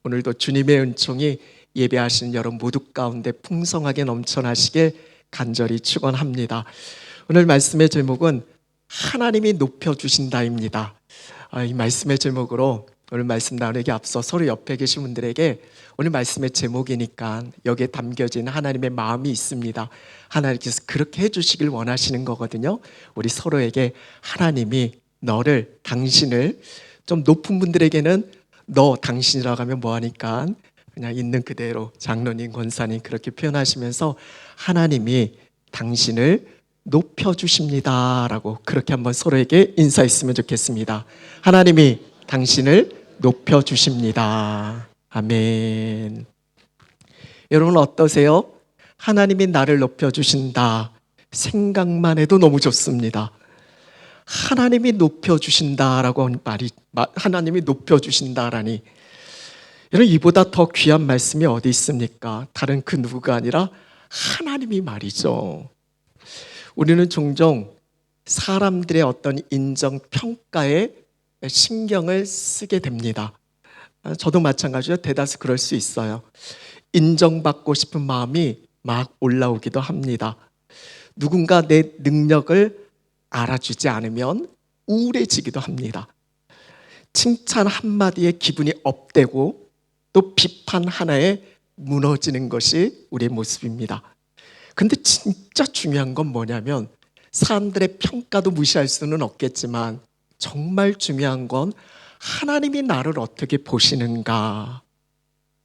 오늘도 주님의 은총이 예배하시는 여러분 모두 가운데 풍성하게 넘쳐나시길 간절히 축원합니다. 오늘 말씀의 제목은 하나님이 높여주신다입니다. 이 말씀의 제목으로 오늘 말씀 나누기 앞서 서로 옆에 계신 분들에게 오늘 말씀의 제목이니까 여기에 담겨진 하나님의 마음이 있습니다. 하나님께서 그렇게 해주시길 원하시는 거거든요. 우리 서로에게 하나님이 너를, 당신을, 좀 높은 분들에게는 너, 당신이라고 하면 뭐하니까 그냥 있는 그대로 장로님, 권사님 그렇게 표현하시면서 하나님이 당신을 높여주십니다 라고 그렇게 한번 서로에게 인사했으면 좋겠습니다. 하나님이 당신을 높여주십니다. 아멘. 여러분 어떠세요? 하나님이 나를 높여주신다 생각만 해도 너무 좋습니다. 하나님이 높여주신다라고 하나님이 높여주신다라니, 여러분 이보다 더 귀한 말씀이 어디 있습니까? 다른 그 누구가 아니라 하나님이 말이죠. 우리는 종종 사람들의 어떤 인정, 평가에 신경을 쓰게 됩니다. 저도 마찬가지로 대다수 그럴 수 있어요. 인정받고 싶은 마음이 막 올라오기도 합니다. 누군가 내 능력을 알아주지 않으면 우울해지기도 합니다. 칭찬 한마디에 기분이 업되고 또 비판 하나에 무너지는 것이 우리의 모습입니다. 근데 진짜 중요한 건 뭐냐면, 사람들의 평가도 무시할 수는 없겠지만 정말 중요한 건 하나님이 나를 어떻게 보시는가.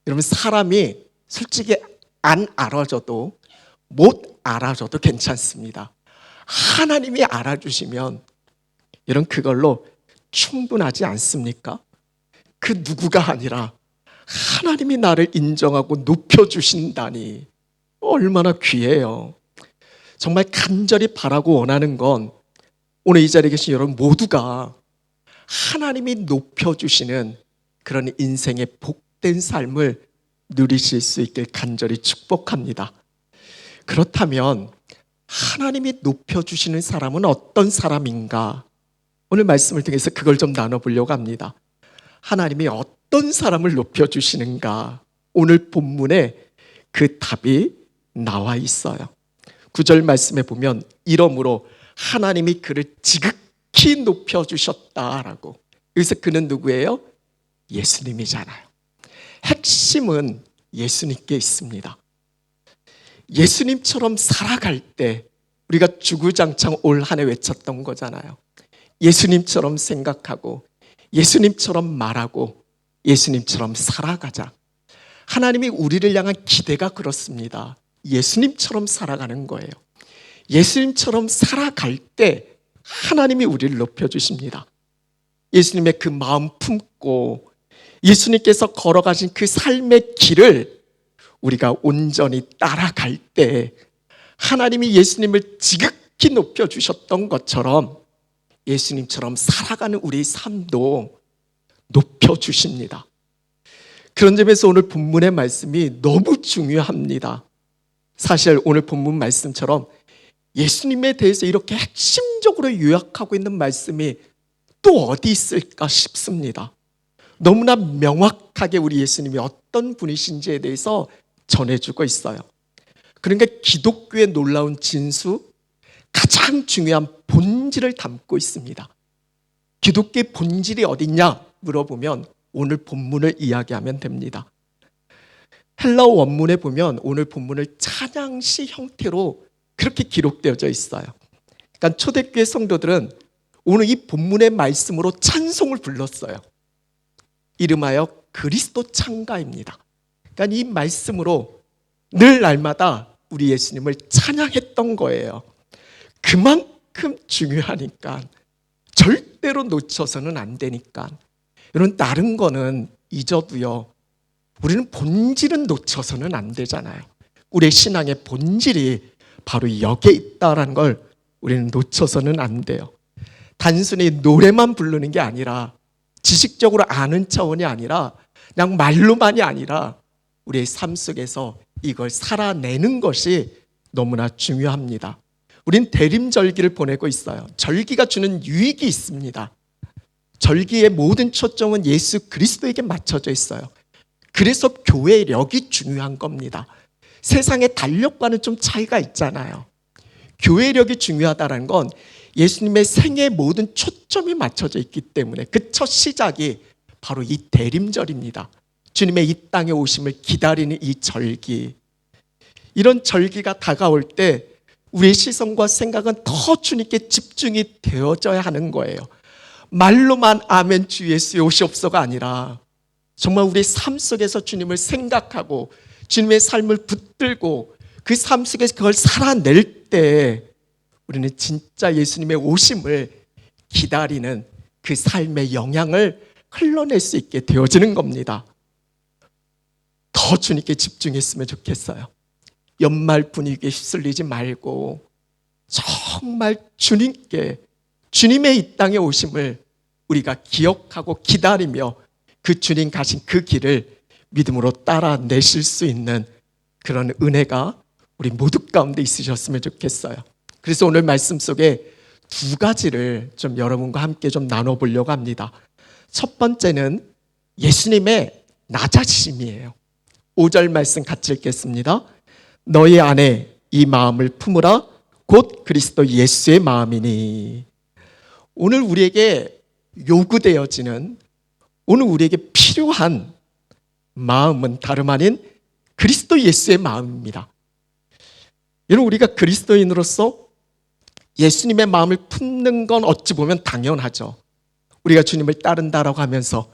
여러분 사람이 솔직히 안 알아줘도 못 알아줘도 괜찮습니다. 하나님이 알아주시면 여러분 그걸로 충분하지 않습니까? 그 누구가 아니라 하나님이 나를 인정하고 높여주신다니 얼마나 귀해요. 정말 간절히 바라고 원하는 건 오늘 이 자리에 계신 여러분 모두가 하나님이 높여주시는 그런 인생의 복된 삶을 누리실 수 있길 간절히 축복합니다. 그렇다면 하나님이 높여주시는 사람은 어떤 사람인가? 오늘 말씀을 통해서 그걸 좀 나눠보려고 합니다. 하나님이 어떤 사람을 높여주시는가? 오늘 본문에 그 답이 나와 있어요. 9절 말씀에 보면 이러므로 하나님이 그를 지극히 높여주셨다라고. 여기서 그는 누구예요? 예수님이잖아요. 핵심은 예수님께 있습니다. 예수님처럼 살아갈 때 우리가 주구장창 올 한 해 외쳤던 거잖아요. 예수님처럼 생각하고 예수님처럼 말하고 예수님처럼 살아가자. 하나님이 우리를 향한 기대가 그렇습니다. 예수님처럼 살아가는 거예요. 예수님처럼 살아갈 때 하나님이 우리를 높여주십니다. 예수님의 그 마음 품고 예수님께서 걸어가신 그 삶의 길을 우리가 온전히 따라갈 때 하나님이 예수님을 지극히 높여주셨던 것처럼 예수님처럼 살아가는 우리 삶도 높여주십니다. 그런 점에서 오늘 본문의 말씀이 너무 중요합니다. 사실 오늘 본문 말씀처럼 예수님에 대해서 이렇게 핵심적으로 요약하고 있는 말씀이 또 어디 있을까 싶습니다. 너무나 명확하게 우리 예수님이 어떤 분이신지에 대해서 전해주고 있어요. 그러니까 기독교의 놀라운 진수, 가장 중요한 본질을 담고 있습니다. 기독교의 본질이 어딨냐 물어보면 오늘 본문을 이야기하면 됩니다. 헬라어 원문에 보면 오늘 본문을 찬양시 형태로 그렇게 기록되어져 있어요. 그러니까 초대교회 성도들은 오늘 이 본문의 말씀으로 찬송을 불렀어요. 이름하여 그리스도 찬가입니다. 그러니까 이 말씀으로 늘 날마다 우리 예수님을 찬양했던 거예요. 그만큼 중요하니까, 절대로 놓쳐서는 안 되니까. 여러분 다른 거는 잊어도요, 우리는 본질은 놓쳐서는 안 되잖아요. 우리의 신앙의 본질이 바로 여기에 있다는 걸 우리는 놓쳐서는 안 돼요. 단순히 노래만 부르는 게 아니라, 지식적으로 아는 차원이 아니라, 그냥 말로만이 아니라 우리의 삶 속에서 이걸 살아내는 것이 너무나 중요합니다. 우린 대림절기를 보내고 있어요. 절기가 주는 유익이 있습니다. 절기의 모든 초점은 예수 그리스도에게 맞춰져 있어요. 그래서 교회력이 중요한 겁니다. 세상의 달력과는 좀 차이가 있잖아요. 교회력이 중요하다는 건 예수님의 생애의 모든 초점이 맞춰져 있기 때문에 그 첫 시작이 바로 이 대림절입니다. 주님의 이 땅에 오심을 기다리는 이 절기. 이런 절기가 다가올 때 우리의 시선과 생각은 더 주님께 집중이 되어져야 하는 거예요. 말로만 아멘 주 예수의 오시옵소가 아니라 정말 우리의 삶 속에서 주님을 생각하고 주님의 삶을 붙들고 그 삶 속에서 그걸 살아낼 때 우리는 진짜 예수님의 오심을 기다리는 그 삶의 영향을 흘러낼 수 있게 되어지는 겁니다. 더 주님께 집중했으면 좋겠어요. 연말 분위기에 휩쓸리지 말고 정말 주님께, 주님의 이 땅에 오심을 우리가 기억하고 기다리며 그 주님 가신 그 길을 믿음으로 따라내실 수 있는 그런 은혜가 우리 모두 가운데 있으셨으면 좋겠어요. 그래서 오늘 말씀 속에 두 가지를 좀 여러분과 함께 좀 나눠보려고 합니다. 첫 번째는 예수님의 낮아지심이에요. 5절 말씀 같이 읽겠습니다. 너희 안에 이 마음을 품으라 곧 그리스도 예수의 마음이니. 오늘 우리에게 요구되어지는, 오늘 우리에게 필요한 마음은 다름 아닌 그리스도 예수의 마음입니다. 여러분, 우리가 그리스도인으로서 예수님의 마음을 품는 건 어찌 보면 당연하죠. 우리가 주님을 따른다라고 하면서,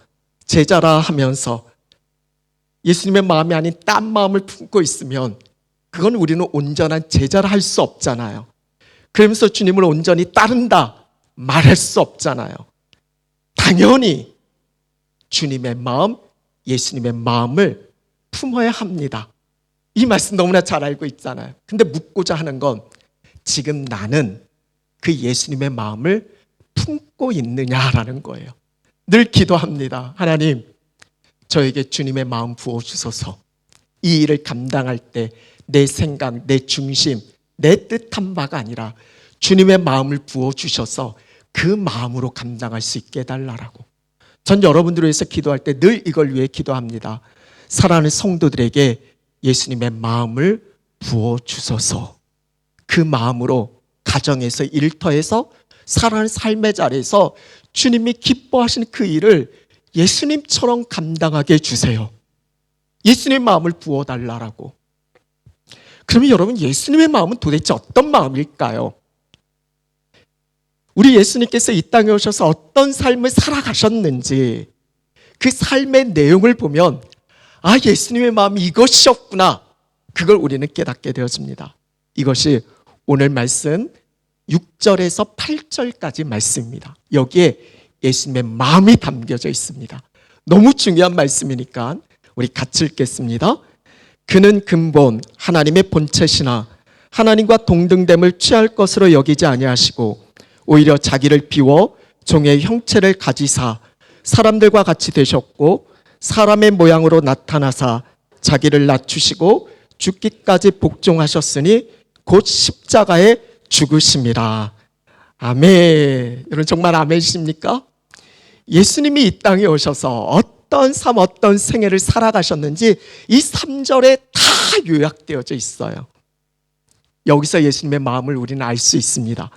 제자라 하면서 예수님의 마음이 아닌 딴 마음을 품고 있으면 그건 우리는 온전한 제자라 할 수 없잖아요. 그러면서 주님을 온전히 따른다 말할 수 없잖아요. 당연히 주님의 마음, 예수님의 마음을 품어야 합니다. 이 말씀 너무나 잘 알고 있잖아요. 근데 묻고자 하는 건 지금 나는 그 예수님의 마음을 품고 있느냐라는 거예요. 늘 기도합니다. 하나님, 저에게 주님의 마음 부어주소서. 이 일을 감당할 때 내 생각, 내 중심, 내 뜻한 바가 아니라 주님의 마음을 부어주셔서 그 마음으로 감당할 수 있게 해달라고. 전 여러분들을 위해서 기도할 때 늘 이걸 위해 기도합니다. 사랑하는 성도들에게 예수님의 마음을 부어주소서. 그 마음으로 가정에서, 일터에서, 살아가는 삶의 자리에서 주님이 기뻐하시는 그 일을 예수님처럼 감당하게 해주세요. 예수님의 마음을 부어달라고. 그러면 여러분, 예수님의 마음은 도대체 어떤 마음일까요? 우리 예수님께서 이 땅에 오셔서 어떤 삶을 살아가셨는지 그 삶의 내용을 보면 아, 예수님의 마음이 이것이었구나, 그걸 우리는 깨닫게 되어집니다. 이것이 오늘 말씀 6절에서 8절까지 말씀입니다. 여기에 예수님의 마음이 담겨져 있습니다. 너무 중요한 말씀이니까 우리 같이 읽겠습니다. 그는 근본 하나님의 본체시나 하나님과 동등됨을 취할 것으로 여기지 아니하시고 오히려 자기를 비워 종의 형체를 가지사 사람들과 같이 되셨고 사람의 모양으로 나타나사 자기를 낮추시고 죽기까지 복종하셨으니 곧 십자가에 죽으심이라. 아멘. 여러분, 정말 아멘이십니까? 예수님이 이 땅에 오셔서 어떤 삶, 어떤 생애를 살아가셨는지 이 3절에 다 요약되어져 있어요. 여기서 예수님의 마음을 우리는 알 수 있습니다.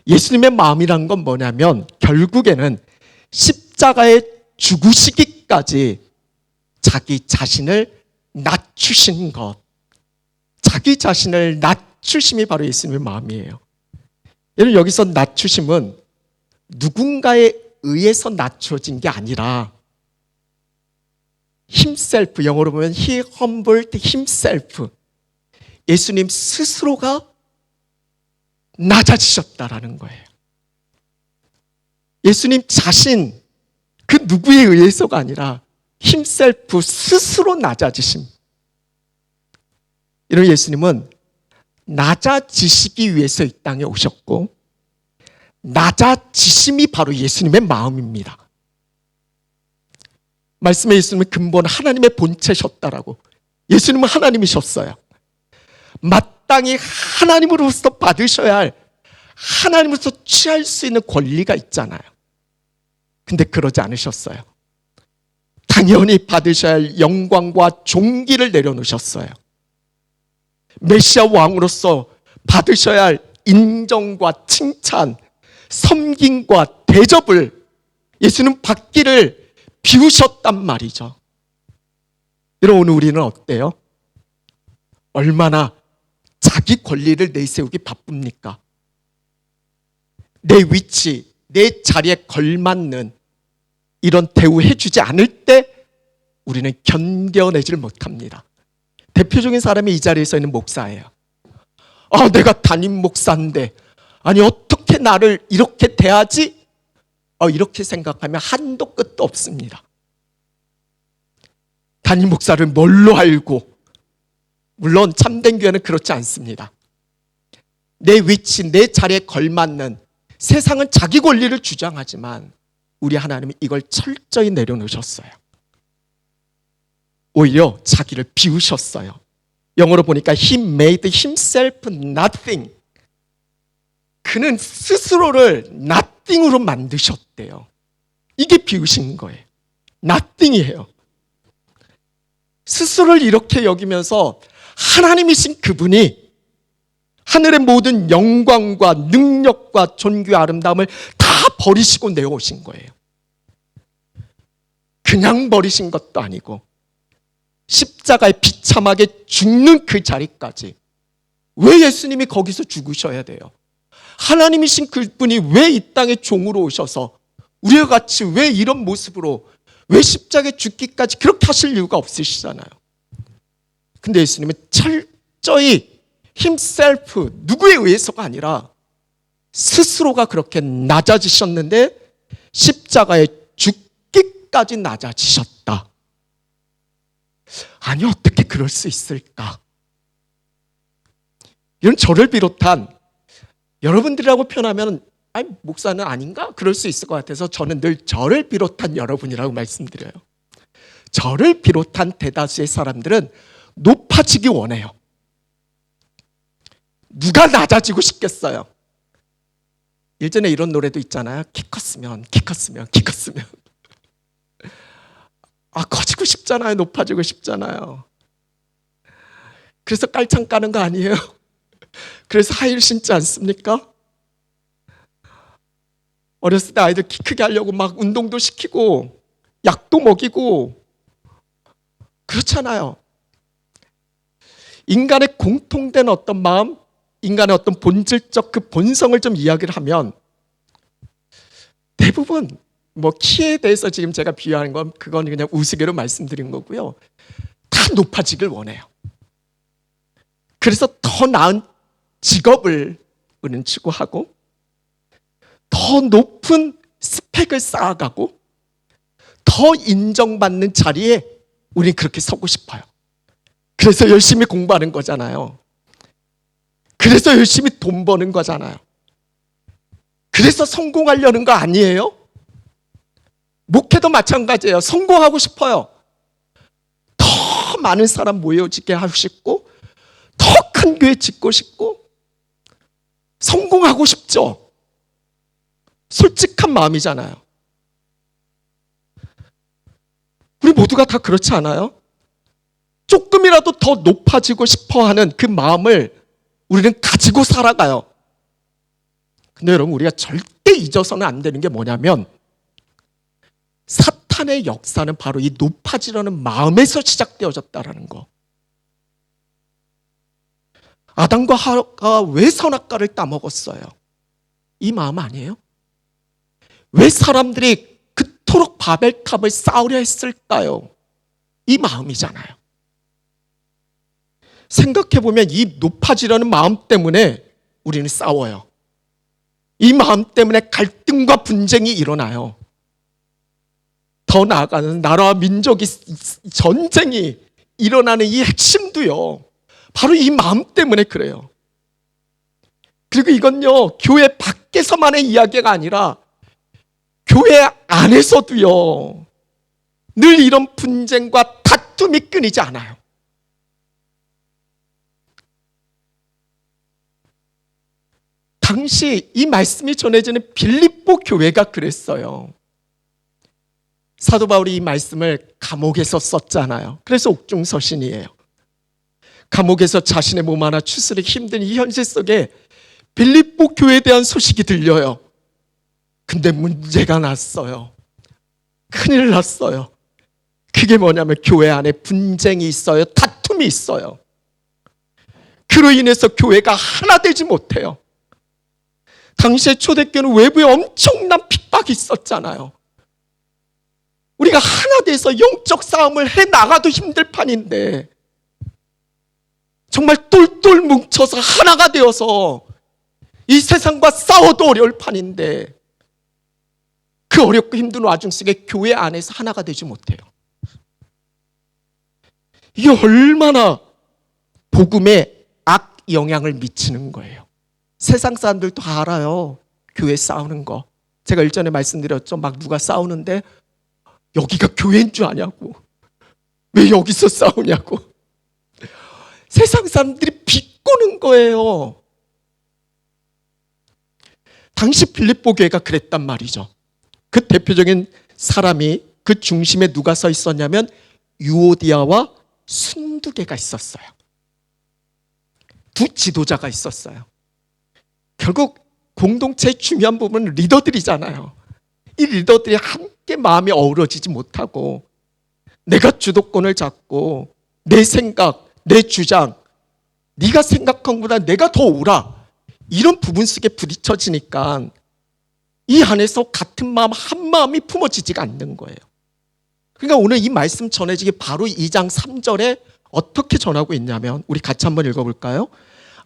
예수님의 마음이란 건 뭐냐면 결국에는 십자가에 죽으시기까지 자기 자신을 낮추신 것, 자기 자신을 낮추심이 바로 예수님의 마음이에요. 여러분, 여기서 낮추심은 누군가에 의해서 낮춰진 게 아니라 himself, 영어로 보면 he humbled himself, 예수님 스스로가 낮아지셨다라는 거예요. 예수님 자신, 그 누구에 의해서가 아니라 himself, 스스로 낮아지심. 이런 예수님은 낮아지시기 위해서 이 땅에 오셨고 낮아지심이 바로 예수님의 마음입니다. 말씀에 예수님은 근본 하나님의 본체셨다라고. 예수님은 하나님이셨어요. 마땅히 하나님으로서 받으셔야 할, 하나님으로서 취할 수 있는 권리가 있잖아요. 근데 그러지 않으셨어요. 당연히 받으셔야 할 영광과 존귀를 내려놓으셨어요. 메시아 왕으로서 받으셔야 할 인정과 칭찬, 섬김과 대접을 예수는 받기를 비우셨단 말이죠. 여러분, 오늘 우리는 어때요? 얼마나 자기 권리를 내세우기 바쁩니까? 내 위치, 내 자리에 걸맞는 이런 대우해주지 않을 때 우리는 견뎌내질 못합니다. 대표적인 사람이 이 자리에 서 있는 목사예요. 내가 담임 목사인데 아니 어떻게 나를 이렇게 대하지? 이렇게 생각하면 한도 끝도 없습니다. 담임 목사를 뭘로 알고? 물론 참된 교회는 그렇지 않습니다. 내 위치, 내 자리에 걸맞는, 세상은 자기 권리를 주장하지만 우리 하나님은 이걸 철저히 내려놓으셨어요. 오히려 자기를 비우셨어요. 영어로 보니까 He made himself nothing. 그는 스스로를 nothing으로 만드셨대요. 이게 비우신 거예요. nothing이에요. 스스로를 이렇게 여기면서 하나님이신 그분이 하늘의 모든 영광과 능력과 존귀와 아름다움을 다 버리시고 내어오신 거예요. 그냥 버리신 것도 아니고 십자가에 비참하게 죽는 그 자리까지. 왜 예수님이 거기서 죽으셔야 돼요? 하나님이신 그분이 왜 이 땅에 종으로 오셔서 우리와 같이 왜 이런 모습으로 왜 십자가에 죽기까지 그렇게 하실 이유가 없으시잖아요. 근데 예수님은 철저히 himself, 누구에 의해서가 아니라 스스로가 그렇게 낮아지셨는데 십자가에 죽기까지 낮아지셨다. 아니 어떻게 그럴 수 있을까? 이런 저를 비롯한 여러분들이라고 표현하면 아니 목사는 아닌가? 그럴 수 있을 것 같아서 저는 늘 저를 비롯한 여러분이라고 말씀드려요. 저를 비롯한 대다수의 사람들은 높아지기 원해요. 누가 낮아지고 싶겠어요? 예전에 이런 노래도 있잖아요. 키 컸으면 커지고 싶잖아요. 높아지고 싶잖아요. 그래서 깔창 까는 거 아니에요? 그래서 하이힐 신지 않습니까? 어렸을 때 아이들 키 크게 하려고 막 운동도 시키고 약도 먹이고 그렇잖아요. 인간의 공통된 어떤 마음, 인간의 어떤 본질적 그 본성을 좀 이야기를 하면 대부분 키에 대해서 지금 제가 비유하는 건 그건 그냥 우스개로 말씀드린 거고요. 다 높아지길 원해요. 그래서 더 나은 직업을 우리는 추구하고 더 높은 스펙을 쌓아가고 더 인정받는 자리에 우리는 그렇게 서고 싶어요. 그래서 열심히 공부하는 거잖아요. 그래서 열심히 돈 버는 거잖아요. 그래서 성공하려는 거 아니에요? 목회도 마찬가지예요. 성공하고 싶어요. 더 많은 사람 모여지게 하고 싶고 더 큰 교회 짓고 싶고 성공하고 싶죠. 솔직한 마음이잖아요. 우리 모두가 다 그렇지 않아요? 조금이라도 더 높아지고 싶어하는 그 마음을 우리는 가지고 살아가요. 근데 여러분 우리가 절대 잊어서는 안 되는 게 뭐냐면 사탄의 역사는 바로 이 높아지려는 마음에서 시작되어졌다는 거. 아담과 하와가 왜 선악과를 따먹었어요? 이 마음 아니에요? 왜 사람들이 그토록 바벨탑을 쌓으려 했을까요? 이 마음이잖아요. 생각해보면 이 높아지려는 마음 때문에 우리는 싸워요. 이 마음 때문에 갈등과 분쟁이 일어나요. 더 나아가는 나라와 민족이 전쟁이 일어나는 이 핵심도요. 바로 이 마음 때문에 그래요. 그리고 이건요. 교회 밖에서만의 이야기가 아니라 교회 안에서도요. 늘 이런 분쟁과 다툼이 끊이지 않아요. 당시 이 말씀이 전해지는 빌립보 교회가 그랬어요. 사도 바울이 이 말씀을 감옥에서 썼잖아요. 그래서 옥중서신이에요. 감옥에서 자신의 몸 하나 추스르기 힘든 이 현실 속에 빌립보 교회에 대한 소식이 들려요. 근데 문제가 났어요. 큰일 났어요. 그게 뭐냐면 교회 안에 분쟁이 있어요. 다툼이 있어요. 그로 인해서 교회가 하나 되지 못해요. 당시에 초대교회는 외부에 엄청난 핍박이 있었잖아요. 우리가 하나 돼서 영적 싸움을 해나가도 힘들 판인데 정말 똘똘 뭉쳐서 하나가 되어서 이 세상과 싸워도 어려울 판인데 그 어렵고 힘든 와중 속에 교회 안에서 하나가 되지 못해요. 이게 얼마나 복음에 악 영향을 미치는 거예요. 세상 사람들도 다 알아요. 교회 싸우는 거. 제가 일전에 말씀드렸죠. 막 누가 싸우는데 여기가 교회인 줄 아냐고. 왜 여기서 싸우냐고. 세상 사람들이 비꼬는 거예요. 당시 빌립보 교회가 그랬단 말이죠. 그 대표적인 사람이 그 중심에 누가 서 있었냐면 유오디아와 순두개가 있었어요. 두 지도자가 있었어요. 결국 공동체의 중요한 부분은 리더들이잖아요. 이 리더들이 함께 마음이 어우러지지 못하고 내가 주도권을 잡고 내 생각, 내 주장, 네가 생각한 것보다 내가 더 옳아, 이런 부분 속에 부딪혀지니까 이 안에서 같은 마음, 한 마음이 품어지지가 않는 거예요. 그러니까 오늘 이 말씀 전해지기 바로 2장 3절에 어떻게 전하고 있냐면 우리 같이 한번 읽어볼까요?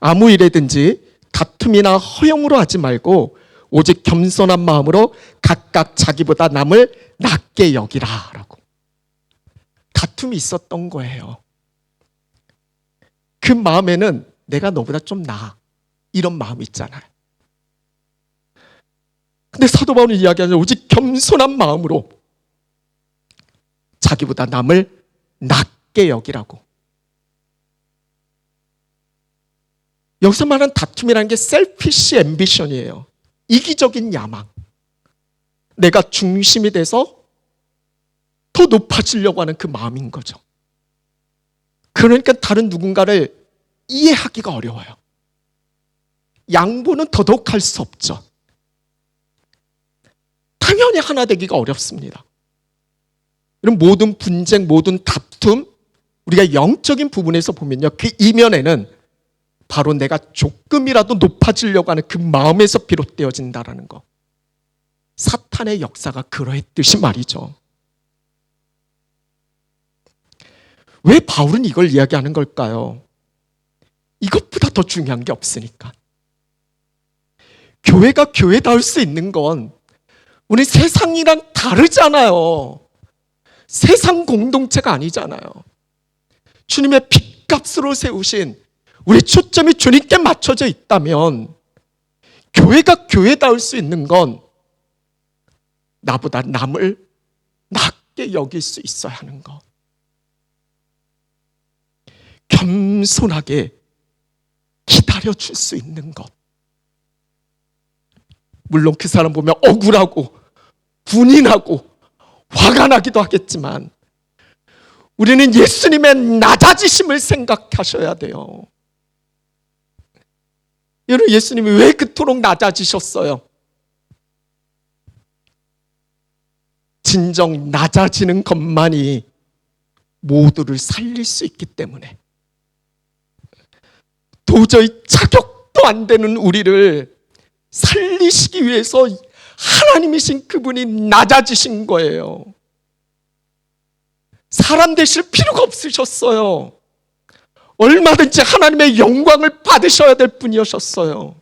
아무 일에든지 다툼이나 허용으로 하지 말고 오직 겸손한 마음으로 각각 자기보다 남을 낮게 여기라 라고. 다툼이 있었던 거예요. 그 마음에는 내가 너보다 좀 나아, 이런 마음이 있잖아요. 근데 사도 바울은 이야기하는 오직 겸손한 마음으로 자기보다 남을 낮게 여기라고. 여기서 말하는 다툼이라는 게 셀피시 앰비션이에요. 이기적인 야망. 내가 중심이 돼서 더 높아지려고 하는 그 마음인 거죠. 그러니까 다른 누군가를 이해하기가 어려워요. 양보는 더더욱 할 수 없죠. 당연히 하나 되기가 어렵습니다. 이런 모든 분쟁, 모든 다툼, 우리가 영적인 부분에서 보면요, 그 이면에는 바로 내가 조금이라도 높아지려고 하는 그 마음에서 비롯되어진다는 거. 사탄의 역사가 그러했듯이 말이죠. 왜 바울은 이걸 이야기하는 걸까요? 이것보다 더 중요한 게 없으니까. 교회가 교회다울 수 있는 건 우리 세상이랑 다르잖아요. 세상 공동체가 아니잖아요. 주님의 핏값으로 세우신 우리 초점이 주님께 맞춰져 있다면 교회가 교회다울 수 있는 건 나보다 남을 낮게 여길 수 있어야 하는 것. 겸손하게 기다려줄 수 있는 것. 물론 그 사람 보면 억울하고 분이 나고 화가 나기도 하겠지만 우리는 예수님의 낮아지심을 생각하셔야 돼요. 여러분, 예수님이 왜 그토록 낮아지셨어요? 진정 낮아지는 것만이 모두를 살릴 수 있기 때문에. 도저히 자격도 안 되는 우리를 살리시기 위해서 하나님이신 그분이 낮아지신 거예요. 사람 되실 필요가 없으셨어요. 얼마든지 하나님의 영광을 받으셔야 될 분이셨어요.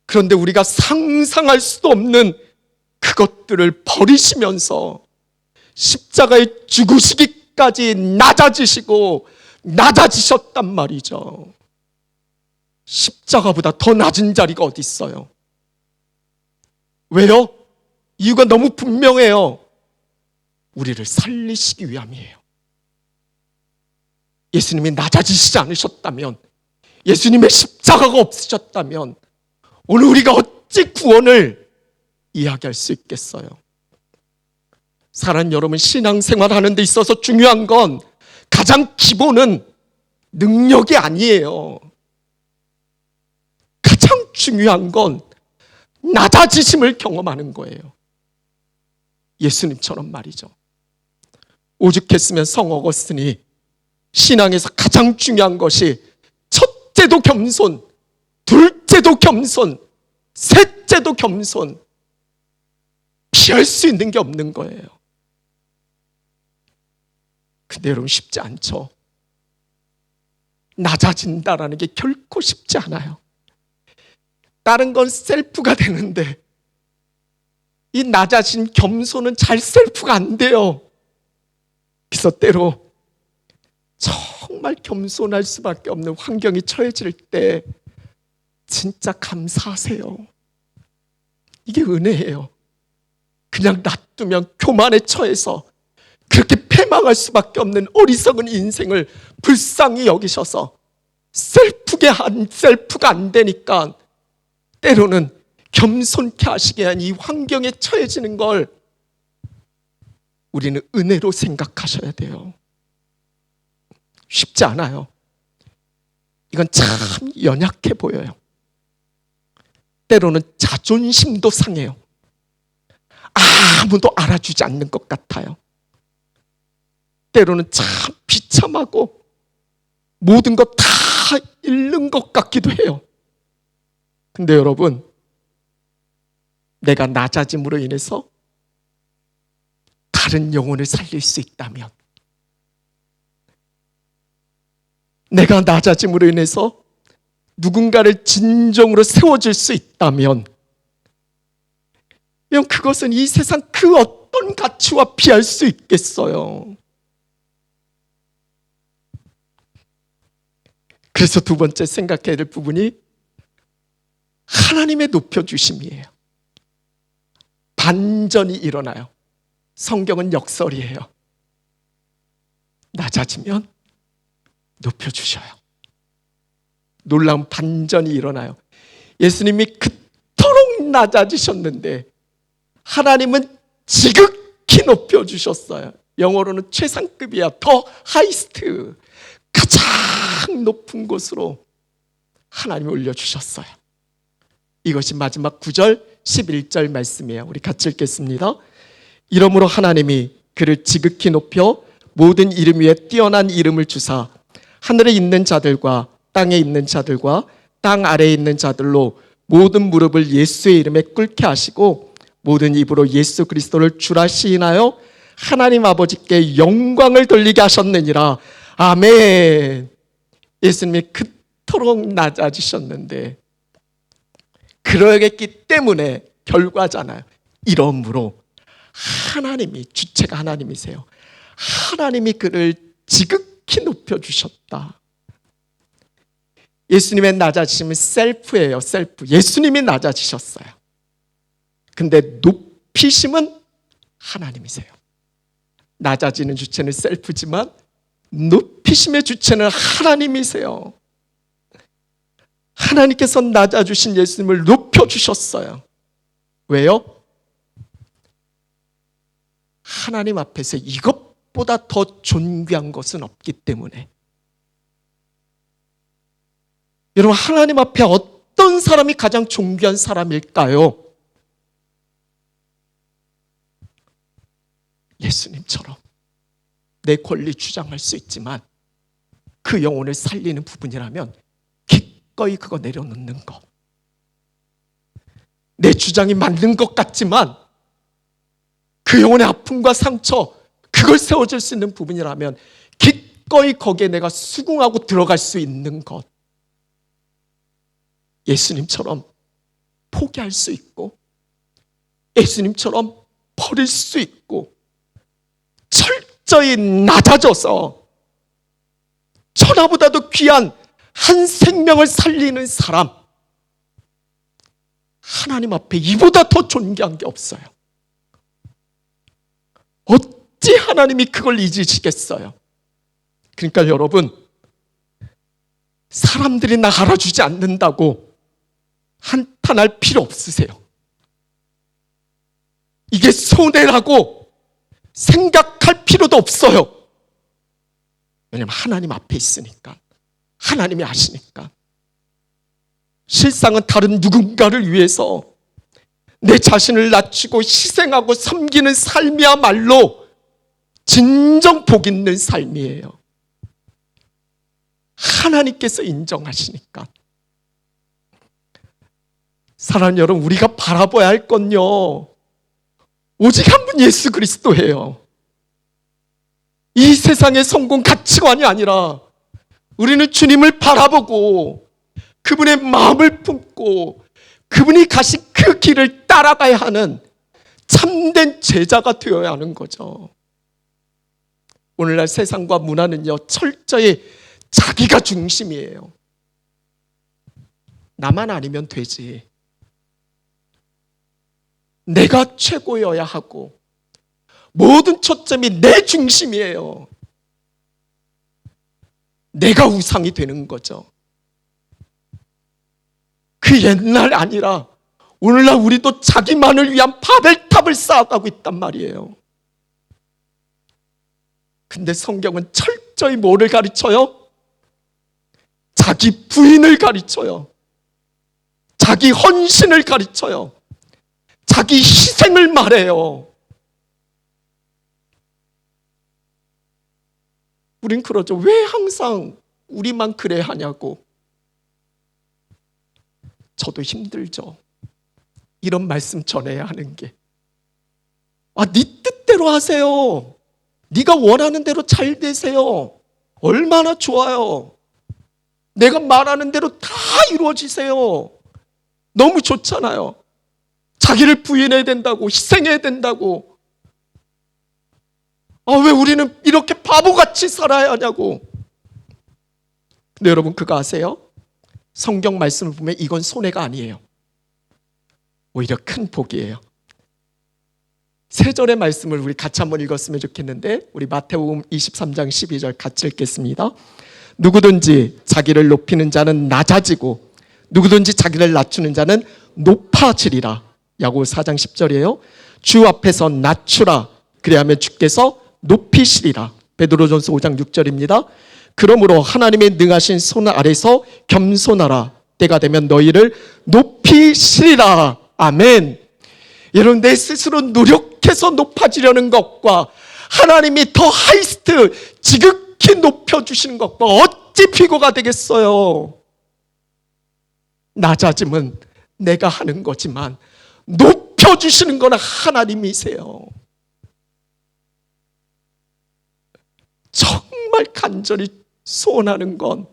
그런데 우리가 상상할 수도 없는 그것들을 버리시면서 십자가에 죽으시기까지 낮아지시고 낮아지셨단 말이죠. 십자가보다 더 낮은 자리가 어디 있어요? 왜요? 이유가 너무 분명해요. 우리를 살리시기 위함이에요. 예수님이 낮아지시지 않으셨다면, 예수님의 십자가가 없으셨다면 오늘 우리가 어찌 구원을 이야기할 수 있겠어요? 사랑하는 여러분, 신앙생활 하는 데 있어서 중요한 건 가장 기본은 능력이 아니에요. 가장 중요한 건 낮아지심을 경험하는 거예요. 예수님처럼 말이죠. 오죽했으면 성 어거스틴이 신앙에서 가장 중요한 것이 첫째도 겸손, 둘째도 겸손, 셋째도 겸손, 피할 수 있는 게 없는 거예요. 근데 여러분, 쉽지 않죠. 낮아진다라는 게 결코 쉽지 않아요. 다른 건 셀프가 되는데 이 낮아진 겸손은 잘 셀프가 안 돼요. 그래서 때로 정말 겸손할 수밖에 없는 환경이 처해질 때 진짜 감사하세요. 이게 은혜예요. 그냥 놔두면 교만에 처해서 그렇게 패망할 수밖에 없는 어리석은 인생을 불쌍히 여기셔서 셀프가 안 되니까 때로는 겸손케 하시게 한 이 환경에 처해지는 걸 우리는 은혜로 생각하셔야 돼요. 쉽지 않아요. 이건 참 연약해 보여요. 때로는 자존심도 상해요. 아무도 알아주지 않는 것 같아요. 때로는 참 비참하고 모든 것 다 잃는 것 같기도 해요. 근데 여러분, 내가 낮아짐으로 인해서 다른 영혼을 살릴 수 있다면, 내가 낮아짐으로 인해서 누군가를 진정으로 세워줄 수 있다면, 그것은 이 세상 그 어떤 가치와 비할 수 있겠어요. 그래서 두 번째 생각해야 될 부분이 하나님의 높여주심이에요. 반전이 일어나요. 성경은 역설이에요. 낮아지면 높여주셔요. 놀라운 반전이 일어나요. 예수님이 그토록 낮아지셨는데 하나님은 지극히 높여주셨어요. 영어로는 최상급이야. 더 하이스트. 가장 높은 곳으로 하나님이 올려주셨어요. 이것이 마지막 9절 11절 말씀이에요. 우리 같이 읽겠습니다. 이러므로 하나님이 그를 지극히 높여 모든 이름 위에 뛰어난 이름을 주사 하늘에 있는 자들과 땅에 있는 자들과 땅 아래에 있는 자들로 모든 무릎을 예수의 이름에 꿇게 하시고 모든 입으로 예수 그리스도를 주라 시인하여 하나님 아버지께 영광을 돌리게 하셨느니라. 아멘. 예수님이 그토록 낮아지셨는데 그러겠기 때문에 결과잖아요. 이러므로 하나님이, 주체가 하나님이세요. 하나님이 그를 지극히 높여주셨다. 예수님의 낮아지심은 셀프예요. 셀프. 예수님이 낮아지셨어요. 근데 높이심은 하나님이세요. 낮아지는 주체는 셀프지만 높이심의 주체는 하나님이세요. 하나님께서 낮아주신 예수님을 높여주셨어요. 왜요? 하나님 앞에서 이것보다 더 존귀한 것은 없기 때문에. 여러분, 하나님 앞에 어떤 사람이 가장 존귀한 사람일까요? 예수님처럼 내 권리 주장할 수 있지만 그 영혼을 살리는 부분이라면 기꺼이 그거 내려놓는 것. 내 주장이 맞는 것 같지만 그 영혼의 아픔과 상처, 그걸 세워줄 수 있는 부분이라면 기꺼이 거기에 내가 수긍하고 들어갈 수 있는 것. 예수님처럼 포기할 수 있고 예수님처럼 버릴 수 있고 철저히 낮아져서 천하보다도 귀한 한 생명을 살리는 사람, 하나님 앞에 이보다 더 존귀한 게 없어요. 어찌 하나님이 그걸 잊으시겠어요? 그러니까 여러분, 사람들이 나 알아주지 않는다고 한탄할 필요 없으세요. 이게 손해라고 생각할 필요도 없어요. 왜냐하면 하나님 앞에 있으니까, 하나님이 아시니까. 실상은 다른 누군가를 위해서 내 자신을 낮추고 희생하고 섬기는 삶이야말로 진정 복 있는 삶이에요. 하나님께서 인정하시니까. 사랑하는 여러분, 우리가 바라봐야 할 건요, 오직 한 분 예수 그리스도예요. 이 세상의 성공 가치관이 아니라 우리는 주님을 바라보고 그분의 마음을 품고 그분이 가신 그 길을 따라가야 하는 참된 제자가 되어야 하는 거죠. 오늘날 세상과 문화는요, 철저히 자기가 중심이에요. 나만 아니면 되지. 내가 최고여야 하고 모든 초점이 내 중심이에요. 내가 우상이 되는 거죠. 그 옛날 아니라 오늘날 우리도 자기만을 위한 바벨탑을 쌓아가고 있단 말이에요. 근데 성경은 철저히 뭐를 가르쳐요? 자기 부인을 가르쳐요. 자기 헌신을 가르쳐요. 자기 희생을 말해요. 우린 그러죠. 왜 항상 우리만 그래야 하냐고. 저도 힘들죠. 이런 말씀 전해야 하는 게. 네 뜻대로 하세요. 네가 원하는 대로 잘 되세요. 얼마나 좋아요. 내가 말하는 대로 다 이루어지세요. 너무 좋잖아요. 자기를 부인해야 된다고, 희생해야 된다고. 왜 우리는 이렇게 바보같이 살아야 하냐고. 근데 여러분, 그거 아세요? 성경 말씀을 보면 이건 손해가 아니에요. 오히려 큰 복이에요. 3절의 말씀을 우리 같이 한번 읽었으면 좋겠는데, 우리 마태복음 23장 12절 같이 읽겠습니다. 누구든지 자기를 높이는 자는 낮아지고 누구든지 자기를 낮추는 자는 높아지리라. 야고보 4장 10절이에요. 주 앞에서 낮추라. 그리하면 주께서 높이시리라. 베드로전서 5장 6절입니다. 그러므로 하나님의 능하신 손 아래서 겸손하라. 때가 되면 너희를 높이시리라. 아멘. 여러분, 내 스스로 노력해서 높아지려는 것과 하나님이 더 하이스트 지극히 높여주시는 것과 어찌 비교가 되겠어요? 낮아짐은 내가 하는 거지만 높여주시는 건 하나님이세요. 정말 간절히 소원하는 건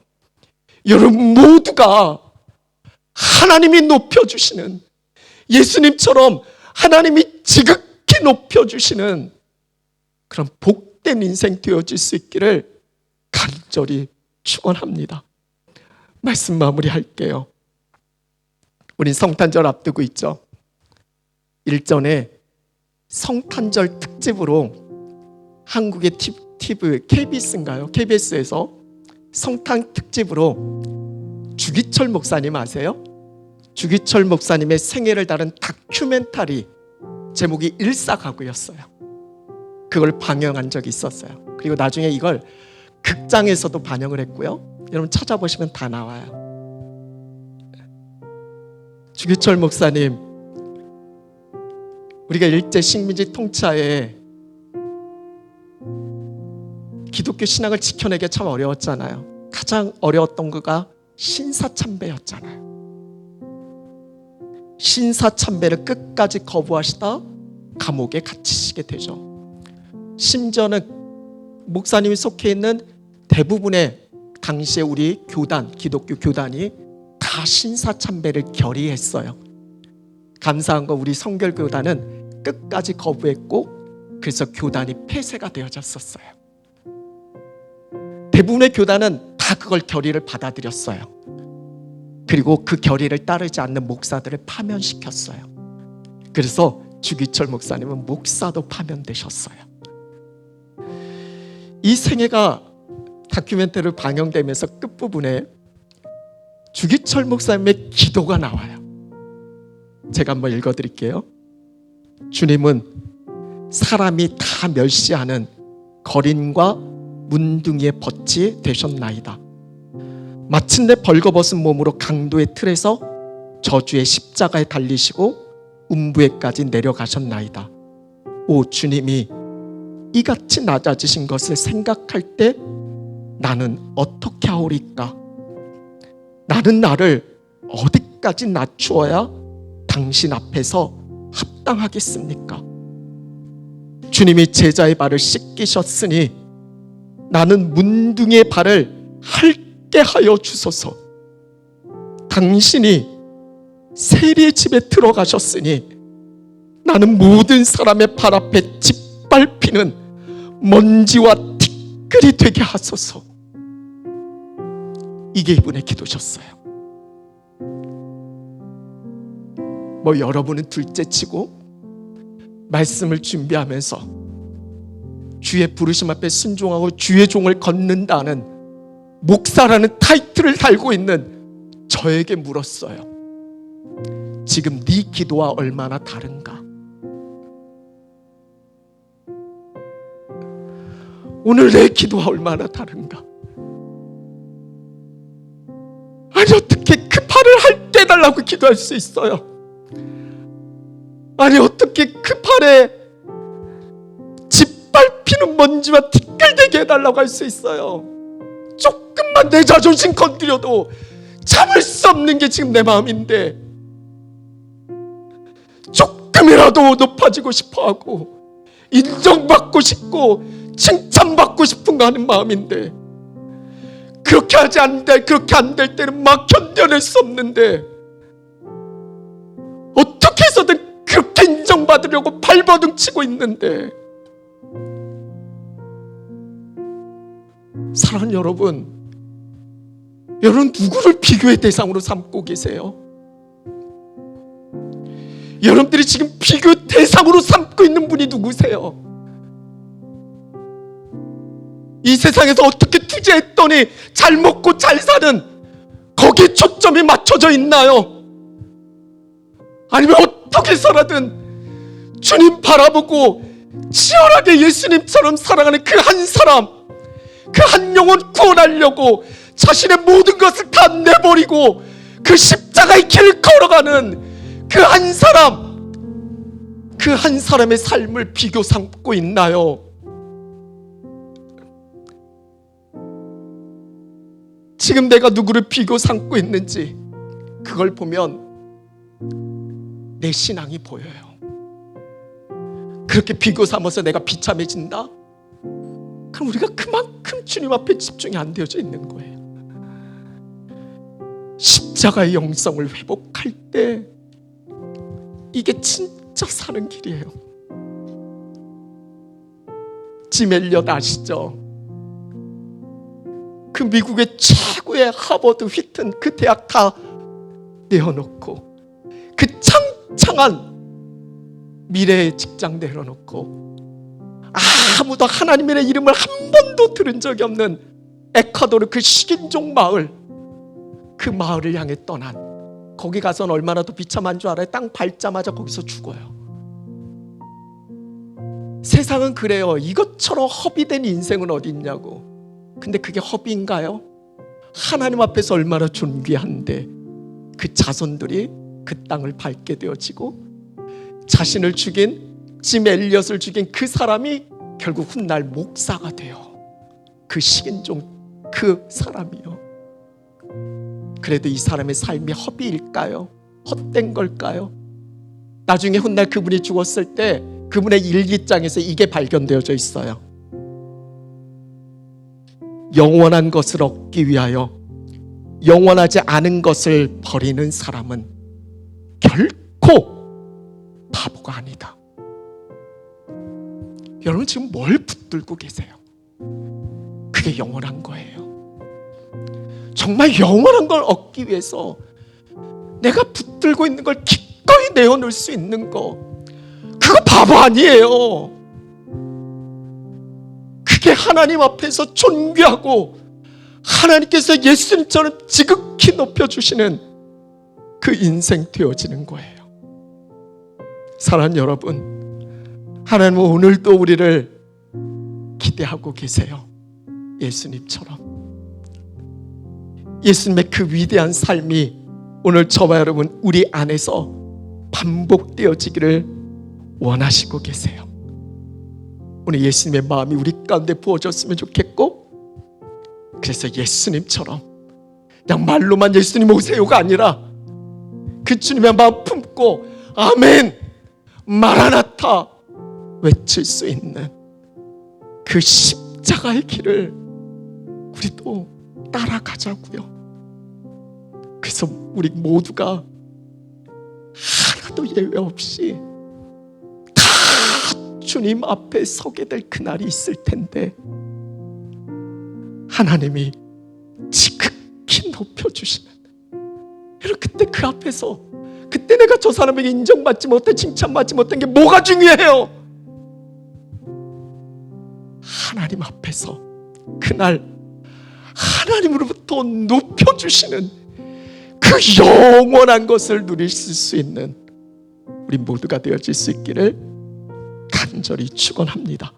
여러분 모두가 하나님이 높여주시는, 예수님처럼 하나님이 지극히 높여주시는 그런 복된 인생 되어질 수 있기를 간절히 축원합니다. 말씀 마무리할게요. 우린 성탄절 앞두고 있죠. 일전에 성탄절 특집으로 한국의 TV, KBS인가요? KBS에서 성탄 특집으로 주기철 목사님 아세요? 주기철 목사님의 생애를 다룬 다큐멘터리 제목이 일사가구였어요. 그걸 방영한 적이 있었어요. 그리고 나중에 이걸 극장에서도 반영을 했고요. 여러분 찾아보시면 다 나와요. 주기철 목사님, 우리가 일제 식민지 통치하에 기독교 신앙을 지켜내기 참 어려웠잖아요. 가장 어려웠던 거가 신사참배였잖아요. 신사참배를 끝까지 거부하시다 감옥에 갇히시게 되죠. 심지어는 목사님이 속해 있는 대부분의 당시에 우리 교단, 기독교 교단이 다 신사참배를 결의했어요. 감사한 거 우리 성결교단은 끝까지 거부했고 그래서 교단이 폐쇄가 되어졌었어요. 대부분의 교단은 다 그걸 결의를 받아들였어요. 그리고 그 결의를 따르지 않는 목사들을 파면시켰어요. 그래서 주기철 목사님은 목사도 파면되셨어요. 이 생애가 다큐멘터리로 방영되면서 끝부분에 주기철 목사님의 기도가 나와요. 제가 한번 읽어드릴게요. 주님은 사람이 다 멸시하는 거린과 문둥이의 벗이 되셨나이다. 마침내 벌거벗은 몸으로 강도의 틀에서 저주의 십자가에 달리시고 음부에까지 내려가셨나이다. 오 주님이 이같이 낮아지신 것을 생각할 때 나는 어떻게 하오리까? 나는 나를 어디까지 낮추어야 당신 앞에서 합당하겠습니까? 주님이 제자의 발을 씻기셨으니 나는 문둥이의 발을 핥게 하여 주소서. 당신이 세리의 집에 들어가셨으니 나는 모든 사람의 발 앞에 짓밟히는 먼지와 티끌이 되게 하소서. 이게 이분의 기도셨어요. 뭐 여러분은 둘째치고 말씀을 준비하면서 주의 부르심 앞에 순종하고 주의 종을 걷는다는 목사라는 타이틀을 달고 있는 저에게 물었어요. 지금 네 기도와 얼마나 다른가? 오늘 내 기도와 얼마나 다른가? 아니 어떻게 그 팔을 핥게 해달라고 기도할 수 있어요? 아니 어떻게 그 팔에 짓밟히는 먼지와 티끌되게 해달라고 할 수 있어요? 조금만 내 자존심 건드려도 참을 수 없는 게 지금 내 마음인데 조금이라도 높아지고 싶어하고 인정받고 싶고 칭찬받고 싶은가 하는 마음인데 그렇게 하지 않는데 그렇게 안 될 때는 막 견뎌낼 수 없는데 어떻게 해서든 그렇게 인정받으려고 발버둥 치고 있는데 사랑하는 여러분 누구를 비교의 대상으로 삼고 계세요? 여러분들이 지금 비교 대상으로 삼고 있는 분이 누구세요? 이 세상에서 어떻게 투자했더니 잘 먹고 잘 사는 거기에 초점이 맞춰져 있나요? 아니면 어떻게 살아든 주님 바라보고 치열하게 예수님처럼 살아가는 그 한 사람, 그 한 영혼 구원하려고 자신의 모든 것을 다 내버리고 그 십자가의 길을 걸어가는 그 한 사람, 그 한 사람의 삶을 비교 삼고 있나요? 지금 내가 누구를 비교 삼고 있는지 그걸 보면 내 신앙이 보여요. 그렇게 비교 삼아서 내가 비참해진다? 그럼 우리가 그만큼 주님 앞에 집중이 안 되어져 있는 거예요. 십자가의 영성을 회복할 때 이게 진짜 사는 길이에요. 짐 엘리엇 아시죠? 그 미국의 최고의 하버드, 휘튼 그 대학 다 내어놓고 그 창창한 미래의 직장 내려놓고 아무도 하나님의 이름을 한 번도 들은 적이 없는 에콰도르 그 식인종 마을, 그 마을을 향해 떠난, 거기 가서는 얼마나 더 비참한 줄 알아요? 땅 밟자마자 거기서 죽어요. 세상은 그래요. 이것처럼 허비된 인생은 어디 있냐고. 근데 그게 허비인가요? 하나님 앞에서 얼마나 존귀한데 그 자손들이 그 땅을 밟게 되어지고 자신을 죽인 짐 엘리엇을 죽인 그 사람이 결국 훗날 목사가 돼요. 그 식인종 그 사람이요. 그래도 이 사람의 삶이 허비일까요? 헛된 걸까요? 나중에 훗날 그분이 죽었을 때 그분의 일기장에서 이게 발견되어져 있어요. 영원한 것을 얻기 위하여 영원하지 않은 것을 버리는 사람은 결코 바보가 아니다. 여러분 지금 뭘 붙들고 계세요? 그게 영원한 거예요. 정말 영원한 걸 얻기 위해서 내가 붙들고 있는 걸 기꺼이 내어놓을 수 있는 거, 그거 바보 아니에요. 그게 하나님 앞에서 존귀하고 하나님께서 예수님처럼 지극히 높여주시는 그 인생 되어지는 거예요. 사랑하는 여러분, 하나님은 오늘도 우리를 기대하고 계세요. 예수님처럼. 예수님의 그 위대한 삶이 오늘 저와 여러분 우리 안에서 반복되어지기를 원하시고 계세요. 오늘 예수님의 마음이 우리 가운데 부어졌으면 좋겠고, 그래서 예수님처럼 그냥 말로만 예수님 오세요가 아니라 그 주님의 마음 품고 아멘 마라나타 외칠 수 있는 그 십자가의 길을 우리도 따라가자고요. 그래서 우리 모두가 하나도 예외 없이 다 주님 앞에 서게 될 그날이 있을 텐데, 하나님이 지극히 높여주시는, 그때 그 앞에서 그때 내가 저 사람에게 인정받지 못해 칭찬받지 못한 게 뭐가 중요해요? 하나님 앞에서 그날 하나님으로부터 높여주시는 그 영원한 것을 누릴 수 있는 우리 모두가 되어질 수 있기를 간절히 축원합니다.